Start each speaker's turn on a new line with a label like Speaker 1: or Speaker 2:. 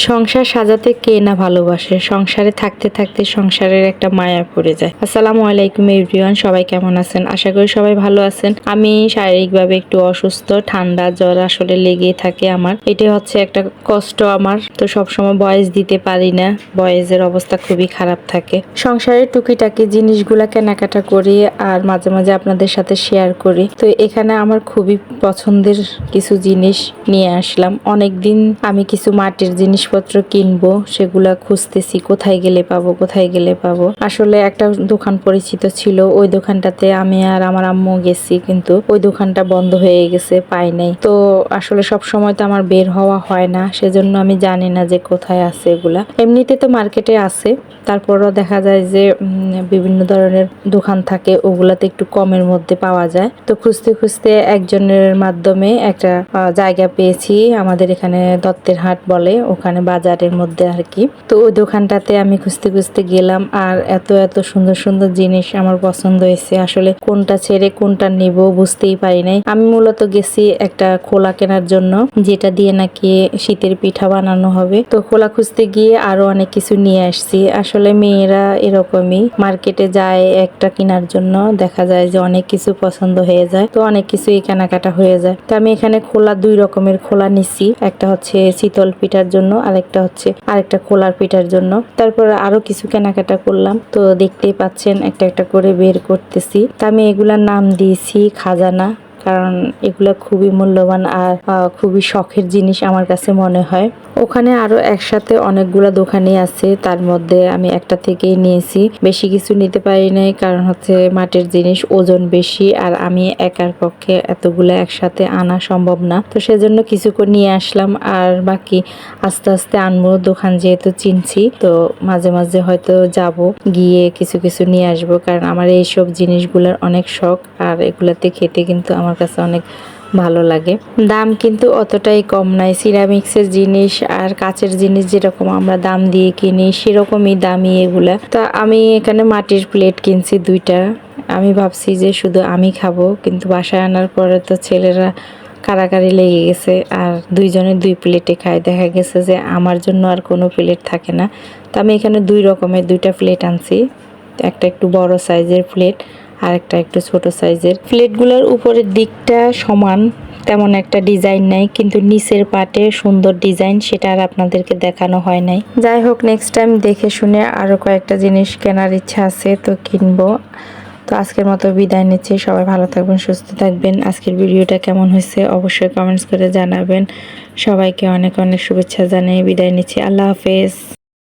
Speaker 1: সংসার সাজাতে কে না ভালোবাসে, সংসারে থাকতে থাকতে সংসারের একটা মায়া পড়ে যায়। আসসালামু আলাইকুম এভরিওয়ান, সবাই কেমন আছেন? আশা করি সবাই ভালো আছেন। আমি শারীরিকভাবে একটু অসুস্থ, ঠান্ডা জ্বর আসলে লেগেই থাকে আমার। এটা হচ্ছে একটা কষ্ট আমার, তো সবসময় ভয়েস দিতে পারি না, ভয়েসের অবস্থা খুবই খারাপ থাকে। সংসারের টুকিটাকি জিনিসগুলা কেনাকাটা করি আর মাঝে মাঝে আপনাদের সাথে শেয়ার করি। তো এখানে আমার খুবই পছন্দের কিছু জিনিস নিয়ে আসলাম। অনেকদিন আমি কিছু মাটির জিনিসপত্র কিনবো, সেগুলা খুঁজতেছি কোথায় গেলে পাবো। আসলে একটা দোকান পরিচিত ছিল, ওই দোকানটাতে আমি আর আমার আম্মু গেছি, কিন্তু ওই দোকানটা বন্ধ হয়ে গেছে, পাই নাই। তো আসলে সব সময় তো আমার বের হওয়া হয় না, সেজন্য আমি জানি না যে কোথায় আছে এগুলা। এমনিতে তো মার্কেটে আছে, তারপরও দেখা যায় যে বিভিন্ন ধরনের দোকান থাকে, ওগুলাতে একটু কমের মধ্যে পাওয়া যায়। তো খুঁজতে খুঁজতে একজনের মাধ্যমে একটা জায়গা পেয়েছি, আমাদের এখানে দত্তের হাট বলে, ওখানে বাজারের মধ্যে আর কি। তো ওই দোকানটাতে আমি খুঁজতে খুঁজতে গেলাম, আর এত এত সুন্দর সুন্দর জিনিস আমার পছন্দ হয়েছে। আসলে কোনটা ছেড়ে কোনটা নিব বুঝতেই পারি নাই। আমি মূলত গেছি একটা খোলা কেনার জন্য, যেটা দিয়ে নাকি শীতের পিঠা বানানো হবে। তো খোলা খুঁজতে গিয়ে আরো অনেক কিছু নিয়ে আসছি। আসলে মেয়েরা এরকমই, মার্কেটে যায় একটা কেনার জন্য, দেখা যায় যে অনেক কিছু পছন্দ হয়ে যায়, তো অনেক কিছুই কেনাকাটা হয়ে যায়। তো আমি এখানে খোলা দুই রকমের খোলা নিছি, একটা হচ্ছে শীতল পিঠার জন্য, আরেকটা খোলার পিঠার জন্য। তারপর আরো কিছু কেনাকাটা করলাম, তো দেখতেই পাচ্ছেন একটা একটা করে বের করতেছি। তা আমি এগুলার নাম দিয়েছি খাজানা, কারণ এগুলা খুবই মূল্যবান আর খুবই শখের জিনিস আমার কাছে মনে হয়। ওখানে আরো একসাথে অনেকগুলা দোকানই আছে, তার মধ্যে আমি একটা থেকেই নিয়েছি, বেশি কিছু নিতে পারি নাই, কারণ হচ্ছে মাটির জিনিস ওজন বেশি, আর আমি একার পক্ষে এতগুলা একসাথে আনা সম্ভব না। তো সেজন্য কিছু করে নিয়ে আসলাম, আর বাকি আস্তে আস্তে আনবো। দোকান যেহেতু চিনছি, তো মাঝে মাঝে হয়তো যাব, গিয়ে কিছু কিছু নিয়ে আসবো, কারণ আমার এইসব জিনিসগুলোর অনেক শখ, আর এগুলাতে খেতে কিন্তু আমার কাছে অনেক ভালো লাগে। দাম কিন্তু অতটাই কম নাই, সিরামিক্সের জিনিস আর কাচের জিনিস যেরকম আমরা দাম দিয়ে কিনি, সেরকমই দামি এগুলা। তা আমি এখানে মাটির প্লেট কিনছি দুইটা। আমি ভাবছি যে শুধু আমি খাবো, কিন্তু বাসায় আনার পরে তো ছেলেরা কারাকারি লেগে গেছে, আর দুইজনে দুই প্লেটে খায়। দেখা গেছে যে আমার জন্য আর কোনো প্লেট থাকে না। তো আমি এখানে দুই রকমের দুইটা প্লেট আনছি, একটা একটু বড় সাইজের প্লেট আর একটা একটু ছোট সাইজের। প্লেটগুলোর উপরের দিকটা সমান, তেমন একটা ডিজাইন নাই, কিন্তু নিচের পাটে সুন্দর ডিজাইন, সেটা আর আপনাদেরকে দেখানো হয় নাই। যাই হোক, নেক্সট টাইম দেখে শুনে আরো কয়েকটা জিনিস কেনার ইচ্ছা আছে, তো কিনবো। তো আজকের মতো বিদায় নিচ্ছি, সবাই ভালো থাকবেন, সুস্থ থাকবেন। আজকের ভিডিওটা কেমন হয়েছে অবশ্যই কমেন্টস করে জানাবেন। সবাইকে অনেক অনেক শুভেচ্ছা জানিয়ে বিদায় নিচ্ছি। আল্লাহ হাফেজ।